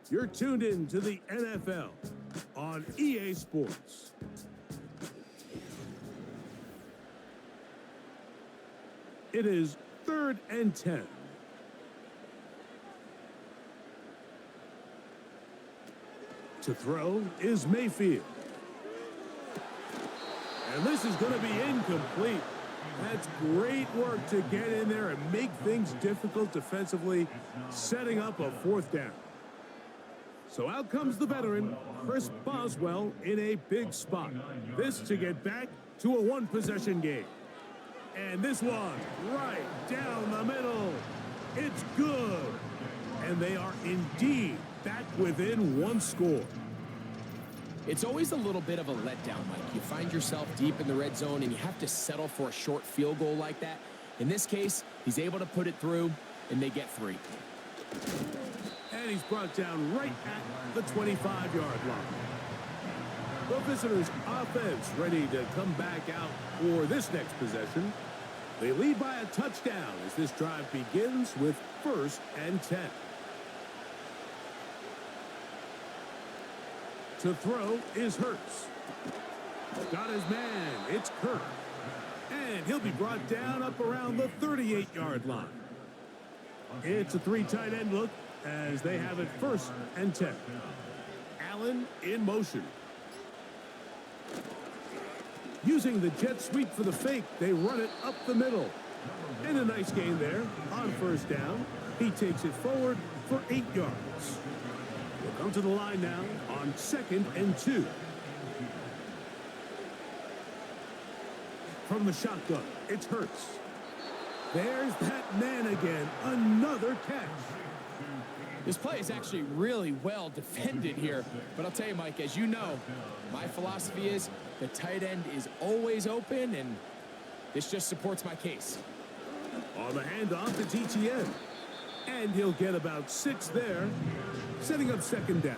You're tuned in to the NFL on EA Sports. It is 3rd and 10. To throw is Mayfield. And this is going to be incomplete. That's great work to get in there and make things difficult defensively, setting up a 4th down. So out comes the veteran, Chris Boswell, in a big spot. This to get back to a 1-possession game. And this one, right down the middle. It's good. And they are indeed back within 1 score. It's always a little bit of a letdown, Mike. You find yourself deep in the red zone and you have to settle for a short field goal like that. In this case, he's able to put it through, and they get 3. And he's brought down right at the 25-yard line. The visitors' offense ready to come back out for this next possession. They lead by a touchdown as this drive begins with 1st and 10. To throw is Hurts. Got his man. It's Kirk. And he'll be brought down up around the 38-yard line. It's a 3 tight end look as they have it 1st and 10. Allen in motion. Using the jet sweep for the fake, they run it up the middle. And a nice gain there on 1st down. He takes it forward for 8 yards. We'll come to the line now on 2nd and 2. From the shotgun, it's Hurts. There's that man again. Another catch. This play is actually really well defended here. But I'll tell you, Mike, as you know, my philosophy is the tight end is always open, and this just supports my case. On the handoff, it's ETN. And he'll get about 6 there, setting up 2nd down.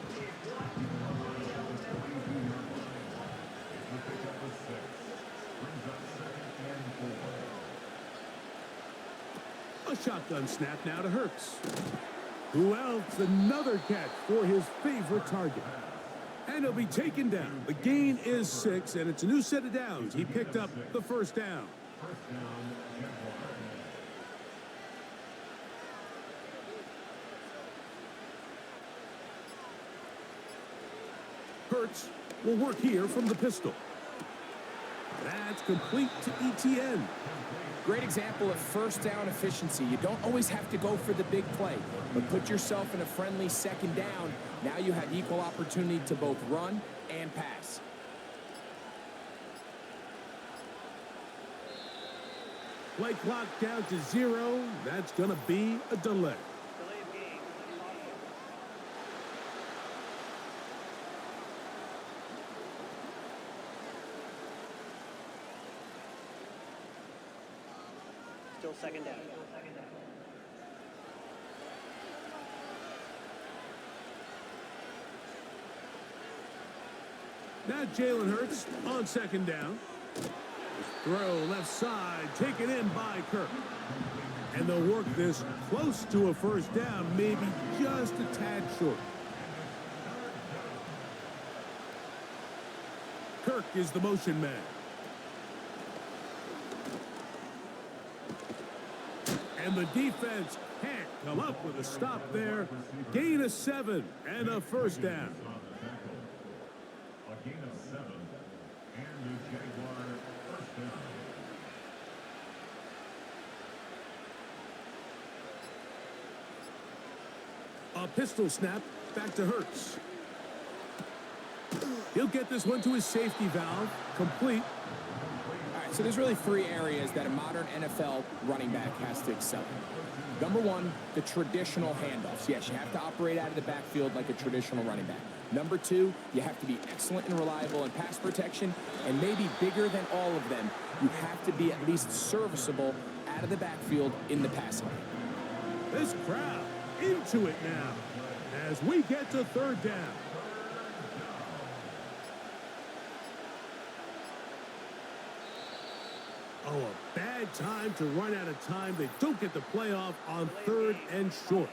A shotgun snap now to Hurts. Who else? Another catch for his favorite target. And he'll be taken down. The gain is 6, and it's a new set of downs. He picked up the 1st down. Hurts will work here from the pistol. That's complete to ETN. Great example of 1st down efficiency. You don't always have to go for the big play, but put yourself in a friendly 2nd down. Now you have equal opportunity to both run and pass. Play clock down to 0. That's going to be a delay. Delay of game. Still 2nd down. Now Jalen Hurts on 2nd down. Throw left side, taken in by Kirk. And they'll work this close to a 1st down, maybe just a tad short. Kirk is the motion man. And the defense can't come up with a stop there. Gain of 7 and a first down. A gain of 7 and the Jaguar first down. A pistol snap back to Hurts. He'll get this one to his safety valve. Complete. All right, so there's really 3 areas that a modern NFL running back has to excel in. Number 1, the traditional handoffs. Yes, you have to operate out of the backfield like a traditional running back. Number 2, you have to be excellent and reliable in pass protection, and maybe bigger than all of them, you have to be at least serviceable out of the backfield in the passing game. This crowd into it now as we get to third down. Oh, a bad time to run out of time. They don't get the playoff on 3rd and short.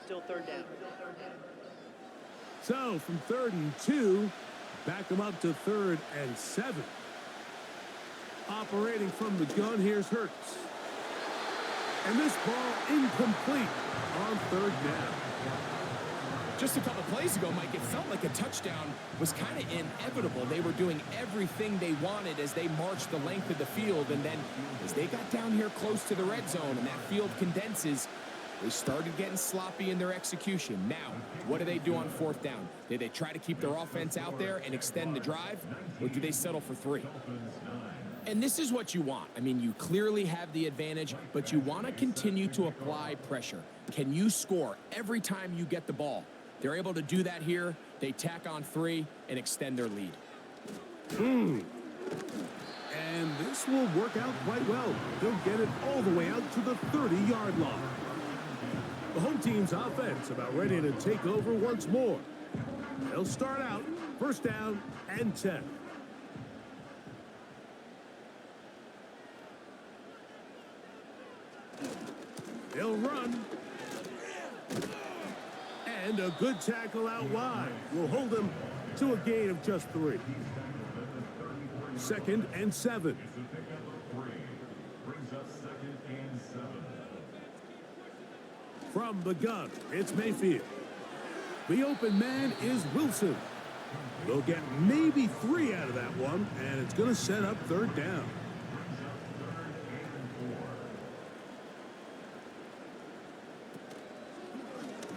Still 3rd down. So from 3rd and 2, back them up to 3rd and 7. Operating from the gun, here's Hurts. And this ball incomplete on 3rd down. Just a couple plays ago, Mike, it felt like a touchdown was kind of inevitable. They were doing everything they wanted as they marched the length of the field, and then as they got down here close to the red zone and that field condenses, they started getting sloppy in their execution. Now, what do they do on 4th down? Do they try to keep their offense out there and extend the drive, or do they settle for 3? And this is what you want. I mean, you clearly have the advantage, but you want to continue to apply pressure. Can you score every time you get the ball? They're able to do that here. They tack on 3 and extend their lead. And this will work out quite well. They'll get it all the way out to the 30-yard line. The home team's offense about ready to take over once more. They'll start out 1st down and 10. They'll run. And a good tackle out wide will hold them to a gain of just 3. 2nd and 7. Brings up 2nd and 7. From the gun, it's Mayfield. The open man is Wilson. They'll get maybe 3 out of that one, and it's going to set up 3rd down.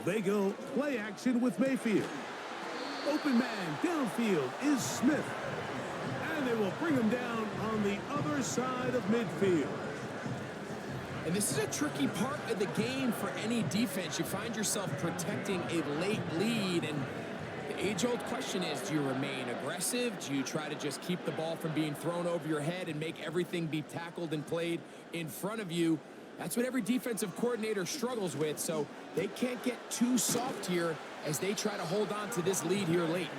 They go play action with Mayfield. Open man downfield is Smith. And they will bring him down on the other side of midfield. And this is a tricky part of the game for any defense. You find yourself protecting a late lead, and the age-old question is, do you remain aggressive? Do you try to just keep the ball from being thrown over your head and make everything be tackled and played in front of you? That's what every defensive coordinator struggles with, so they can't get too soft here as they try to hold on to this lead here late.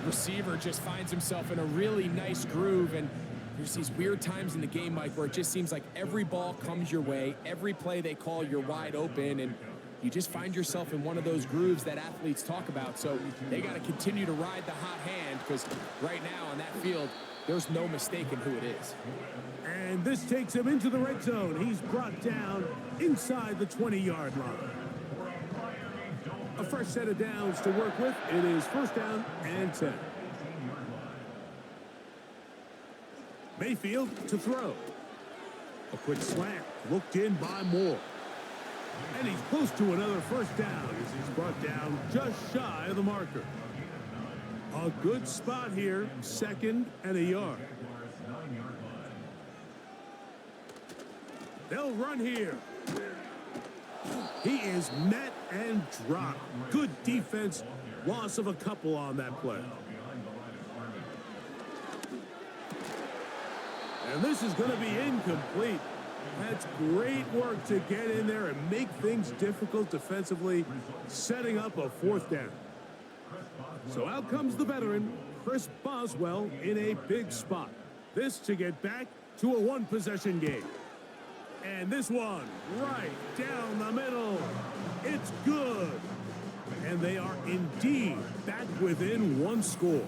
Receiver just finds himself in a really nice groove, and there's these weird times in the game, Mike, where it just seems like every ball comes your way, every play they call, you're wide open, and you just find yourself in one of those grooves that athletes talk about. So they got to continue to ride the hot hand, because right now on that field, there's no mistaking who it is. And this takes him into the red zone. He's brought down inside the 20-yard line. A fresh set of downs to work with. It is 1st down and 10. Mayfield to throw. A quick slant looked in by Moore. And he's close to another 1st down as he's brought down just shy of the marker. A good spot here, 2nd and a yard. They'll run here. He is met and dropped. Good defense. Loss of a couple on that play. And this is going to be incomplete. That's great work to get in there and make things difficult defensively, setting up a 4th down. So out comes the veteran, Chris Boswell, in a big spot. This to get back to a 1-possession game. And this one right down the middle. It's good. And And they are indeed back within one score.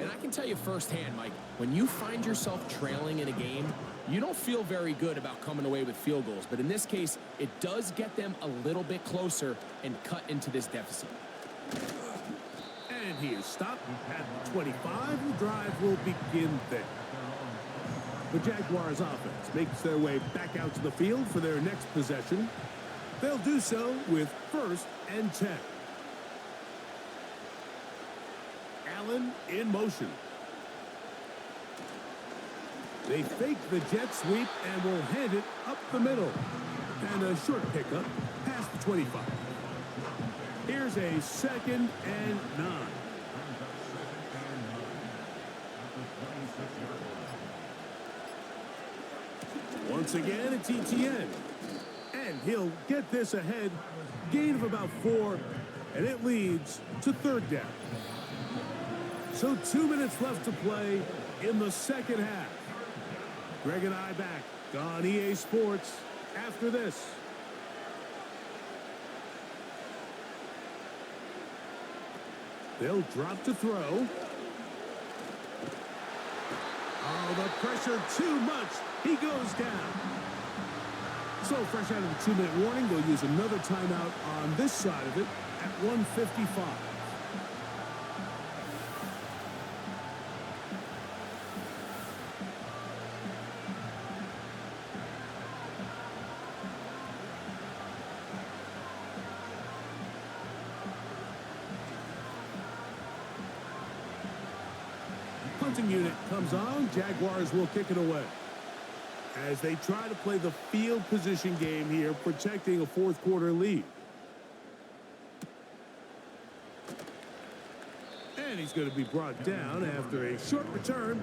And I can tell you firsthand, Mike, when you find yourself trailing in a game, you don't feel very good about coming away with field goals. But in this case, it does get them a little bit closer and cut into this deficit. And he is stopped at 25. The drive will begin there. The Jaguars offense makes their way back out to the field for their next possession. They'll do so with 1st and 10. Allen in motion. They fake the jet sweep and will hand it up the middle. And a short pickup past the 25. Here's a 2nd and 9. Once again, it's ETN. And he'll get this ahead. Gain of about 4. And it leads to 3rd down. So 2 minutes left to play in the second half. Greg and I back on EA Sports after this. They'll drop to throw. Oh, the pressure too much. He goes down. So fresh out of the 2-minute warning, they'll use another timeout on this side of it at 1:55. Punting unit comes on. Jaguars will kick it away as they try to play the field position game here, protecting a 4th quarter lead. And he's going to be brought down after a short return,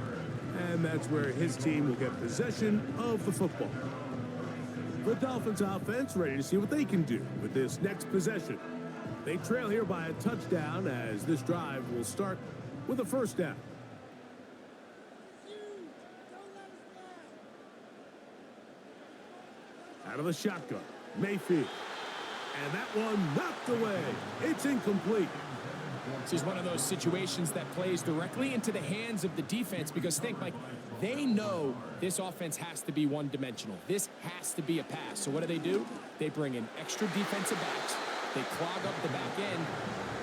and that's where his team will get possession of the football. The Dolphins offense ready to see what they can do with this next possession. They trail here by a touchdown as this drive will start with a 1st down. Out of the shotgun, Mayfield. And that one knocked away. It's incomplete. This is one of those situations that plays directly into the hands of the defense because think, Mike, they know this offense has to be one-dimensional. This has to be a pass. So what do? They bring in extra defensive backs. They clog up the back end.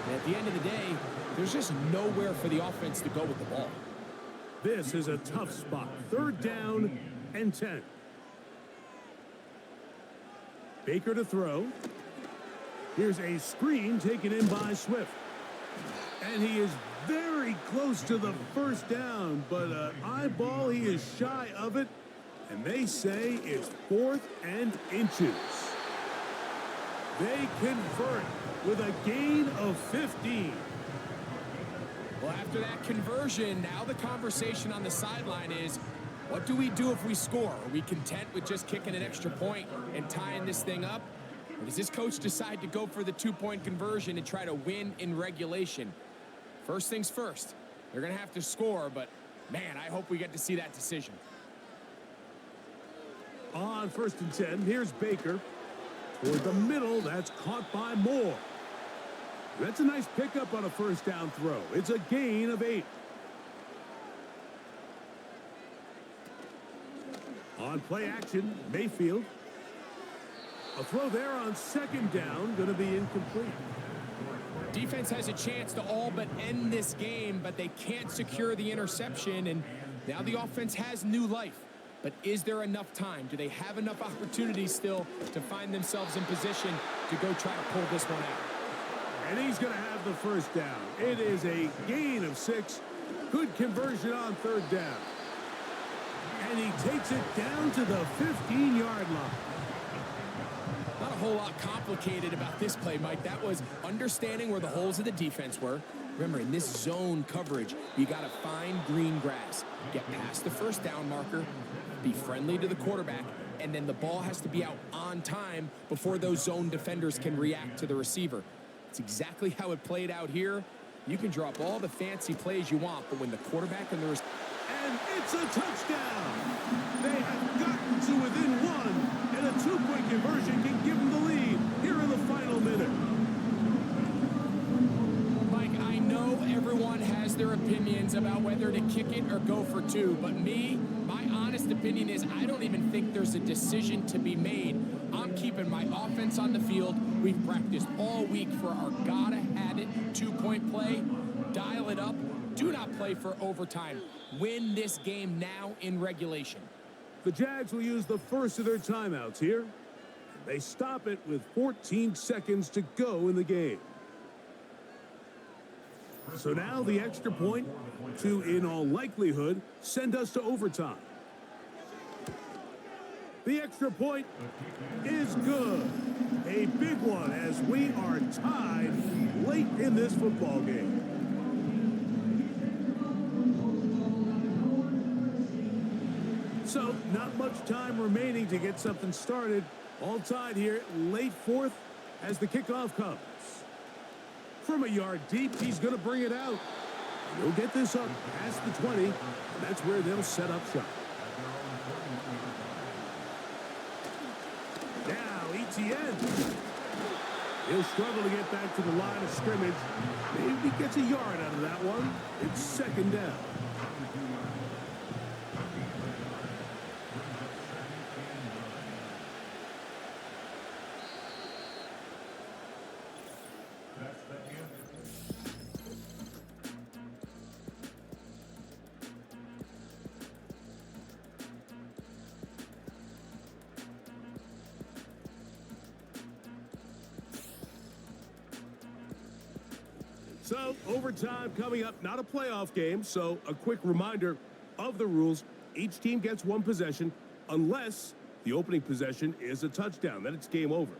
And at the end of the day, there's just nowhere for the offense to go with the ball. This is a tough spot. 3rd down and 10. Baker to throw. Here's a screen taken in by Swift. And he is very close to the 1st down, but an eyeball, he is shy of it. And they say it's 4th and inches. They convert with a gain of 15. Well, after that conversion, now the conversation on the sideline is, what do we do if we score? Are we content with just kicking an extra point and tying this thing up? Or does this coach decide to go for the 2-point conversion and try to win in regulation? First things first, they're going to have to score, but man, I hope we get to see that decision. On 1st and 10, here's Baker. Toward the middle, that's caught by Moore. That's a nice pickup on a 1st down throw. It's a gain of 8. On play action, Mayfield. A throw there on 2nd down, going to be incomplete. Defense has a chance to all but end this game, but they can't secure the interception, and now the offense has new life. But is there enough time? Do they have enough opportunities still to find themselves in position to go try to pull this one out? And he's going to have the 1st down. It is a gain of 6. Good conversion on 3rd down. And he takes it down to the 15-yard line. Not a whole lot complicated about this play, Mike. That was understanding where the holes of the defense were. Remember, in this zone coverage, you got to find green grass. Get past the 1st down marker, be friendly to the quarterback, and then the ball has to be out on time before those zone defenders can react to the receiver. It's exactly how it played out here. You can drop all the fancy plays you want, but when the quarterback and the receiver... And it's a touchdown. They have gotten to within 1, and a 2-point conversion can give them the lead here in the final minute. opinions about whether to kick it or go for two, but my honest opinion is I don't even think there's a decision to be made. I'm keeping my offense on the field. We've practiced all week for our gotta-have-it two-point play. Dial it up. Do not play for overtime. Win this game now in regulation. The Jags will use the first of their timeouts here. They stop it with 14 seconds to go in the game. So now the extra point to, in all likelihood, send us to overtime. The extra point is good. A big one as we are tied late in this football game. So, not much time remaining to get something started. All tied here, late fourth as the kickoff comes. From a yard deep, he's going to bring it out. He'll get this up past the 20, and that's where they'll set up shop. Now, ETN. He'll struggle to get back to the line of scrimmage. Maybe he gets a yard out of that one. It's second down. So, overtime coming up, not a playoff game, so a quick reminder of the rules. Each team gets one possession unless the opening possession is a touchdown. Then it's game over.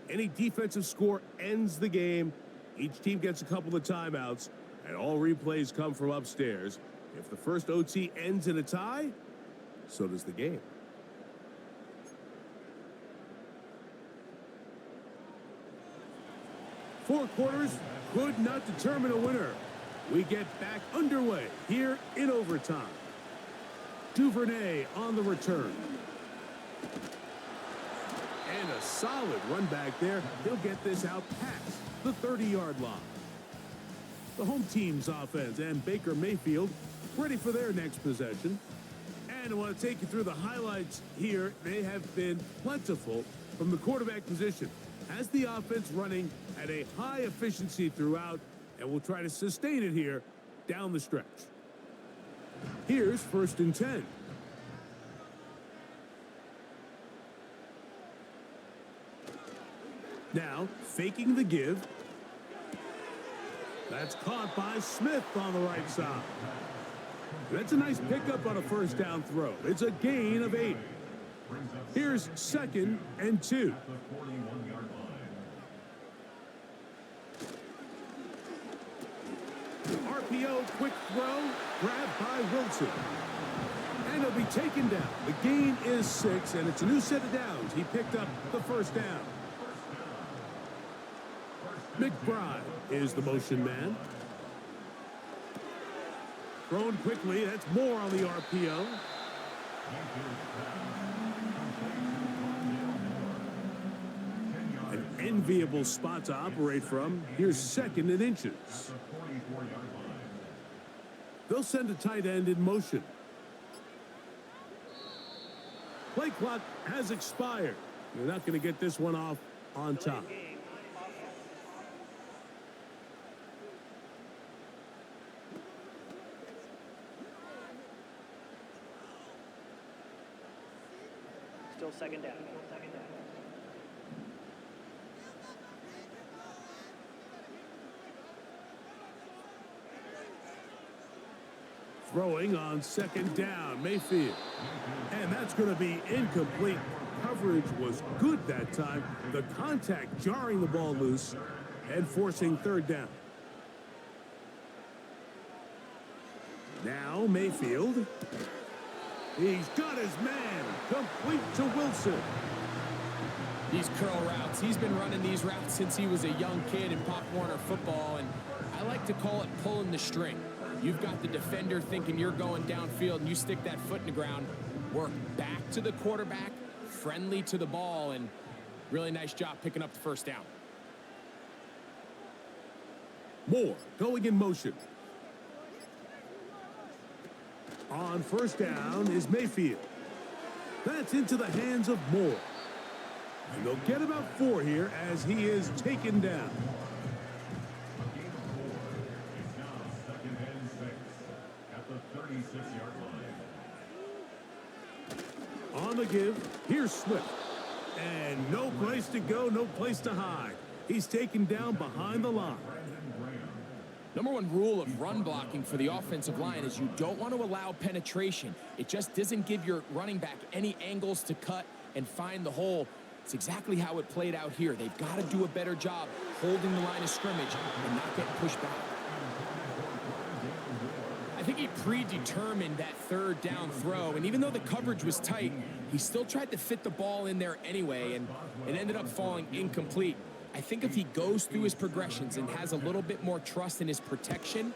Any defensive score ends the game. Each team gets a couple of timeouts, and all replays come from upstairs. If the first OT ends in a tie, so does the game. Four quarters could not determine a winner. We get back underway here in overtime. Duvernay on the return. And a solid run back there. He'll get this out past the 30-yard line. The home team's offense and Baker Mayfield ready for their next possession. And I want to take you through the highlights here. They have been plentiful from the quarterback position. Has the offense running at a high efficiency throughout, and we'll try to sustain it here down the stretch. Here's 1st and 10. Now, faking the give. That's caught by Smith on the right side. That's a nice pickup on a first down throw. It's a gain of 8. Here's 2nd and 2. RPO, quick throw, grabbed by Wilson. And he'll be taken down. The gain is 6, and it's a new set of downs. He picked up the first down. McBride is the motion man. Thrown quickly, that's more on the RPO. An enviable spot to operate from. Here's 2nd and inches. They'll send a tight end in motion. Play clock has expired. They're not going to get this one off on time. Still second down. Throwing on 2nd down, Mayfield. And that's going to be incomplete. Coverage was good that time. The contact jarring the ball loose and forcing 3rd down. Now Mayfield. He's got his man. Complete to Wilson. These curl routes, he's been running these routes since he was a young kid in Pop Warner football, and I like to call it pulling the string. You've got the defender thinking you're going downfield, and you stick that foot in the ground, work back to the quarterback, friendly to the ball, and really nice job picking up the first down. Moore going in motion. On first down is Mayfield. That's into the hands of Moore. And they'll get about 4 here as he is taken down. It's now 2nd and 6 at the 36-yard line. On the give, here's Swift. And no place to go, no place to hide. He's taken down behind the line. Number one rule of run blocking for the offensive line is you don't want to allow penetration. It just doesn't give your running back any angles to cut and find the hole. It's exactly how it played out here. They've got to do a better job holding the line of scrimmage and not getting pushed back. I think he predetermined that third down throw, and even though the coverage was tight, he still tried to fit the ball in there anyway, and it ended up falling incomplete. I think if he goes through his progressions and has a little bit more trust in his protection,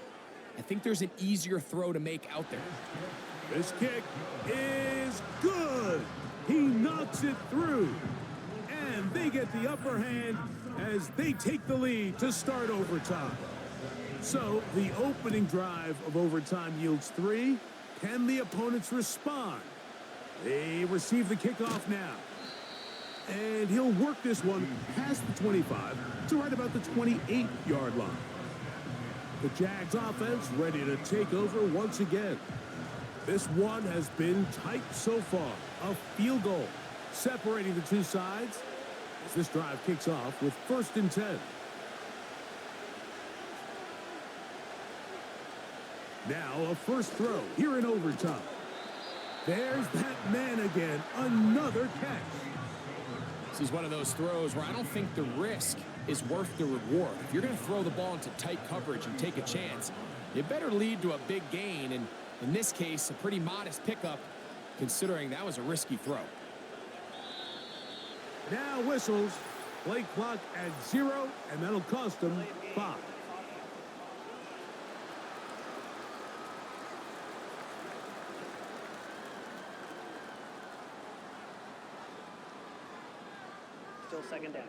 I think there's an easier throw to make out there. This kick is good. He knocks it through. And they get the upper hand as they take the lead to start overtime. So the opening drive of overtime yields 3. Can the opponents respond? They receive the kickoff now. And he'll work this one past the 25 to right about the 28-yard line. The Jags offense ready to take over once again. This one has been tight so far. A field goal separating the two sides as this drive kicks off with 1st and 10. Now a first throw here in overtime. There's that man again. Another catch. This is one of those throws where I don't think the risk is worth the reward. If you're going to throw the ball into tight coverage and take a chance, it better lead to a big gain, and in this case, a pretty modest pickup, considering that was a risky throw. Now whistles. Play clock at 0, and that'll cost them 5. Still 2nd down.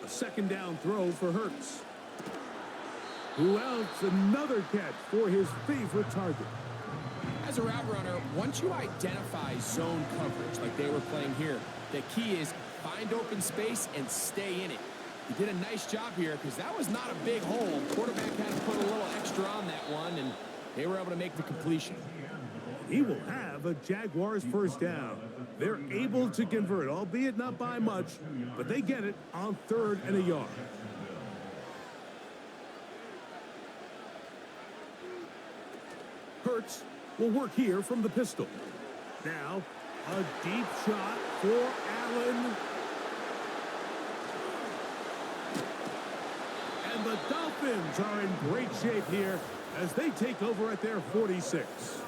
A 2nd down throw for Hurts. Who else? Another catch for his favorite target. As a route runner, once you identify zone coverage like they were playing here, the key is find open space and stay in it. He did a nice job here because that was not a big hole. Quarterback had to put a little extra on that one, and they were able to make the completion. He will have a Jaguars first down. They're able to convert, albeit not by much, but they get it on 3rd and a yard. Hurts will work here from the pistol. Now, a deep shot for Allen. And the Dolphins are in great shape here as they take over at their 46.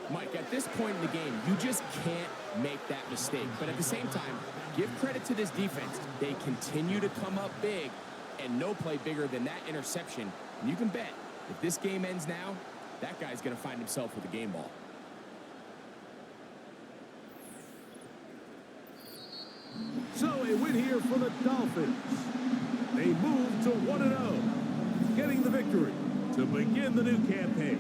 Mike, at this point in the game, you just can't make that mistake. But at the same time, give credit to this defense. They continue to come up big, and no play bigger than that interception. And you can bet, if this game ends now, that guy's going to find himself with a game ball. So a win here for the Dolphins. They move to 1-0, getting the victory to begin the new campaign.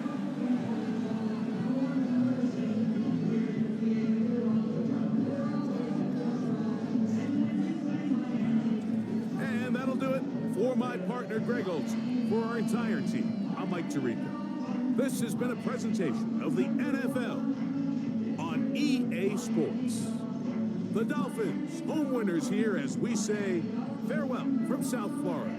And that'll do it for my partner Greg Olson. For our entire team, I'm Mike Tirico. This has been a presentation of the NFL on EA Sports. The Dolphins, home winners here as we say farewell from South Florida.